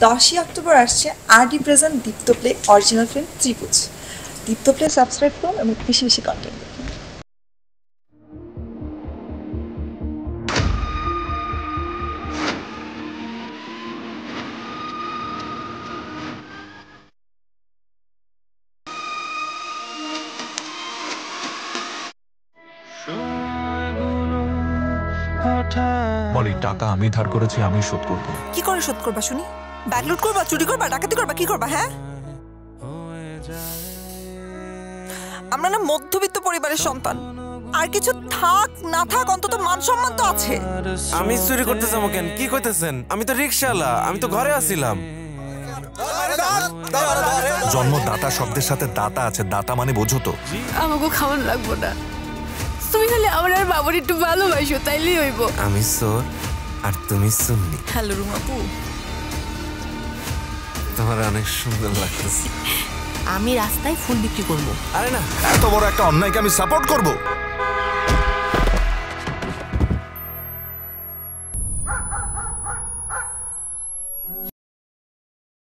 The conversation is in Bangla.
10ই অক্টোবর আসছে আরডি প্রেজেন্ট দীপ্ত প্লে অরিজিনাল ফিল্ম ত্রিভুজ। দীপ্ত প্লে সাবস্ক্রাইব করুন এবং বেশি বেশি কন্টেন্ট দেখুন। বলি, টাকা আমি ধার করেছি, আমি শোধ করব। কি করে শোধ করবা শুনি? ব্যাগ লুট করবা, চুরি করবা, ডাকাতি করবা, কি করবা? হ্যাঁ, আমরা না মধ্যবিত্ত পরিবারের সন্তান। আর কিছু থাক না থাক অন্তত মান সম্মান তো আছে। আমি চুরি করতে যাবো কেন? কি কইতেছেন? আমি তো রিকশাওয়ালা, আমি তো ঘরে আছিলাম। জন্মদাতা শব্দের সাথে দাতা আছে, দাতা মানে বোঝো তো। আমাকে খাওয়ান লাগবো না, তুমি খালি আমার আর বাবার একটু ভালোবাসো, তাইলেই হইব। আমি চোর আর তুমি সুন্নি। হ্যালো রুমাপু, তোমার অনেক সুন্দর লাগতেছে। আমি রাস্তায় ফুল বিক্রি করব। আরে না, এত বড় একটা অন্যায়কে আমি সাপোর্ট করব?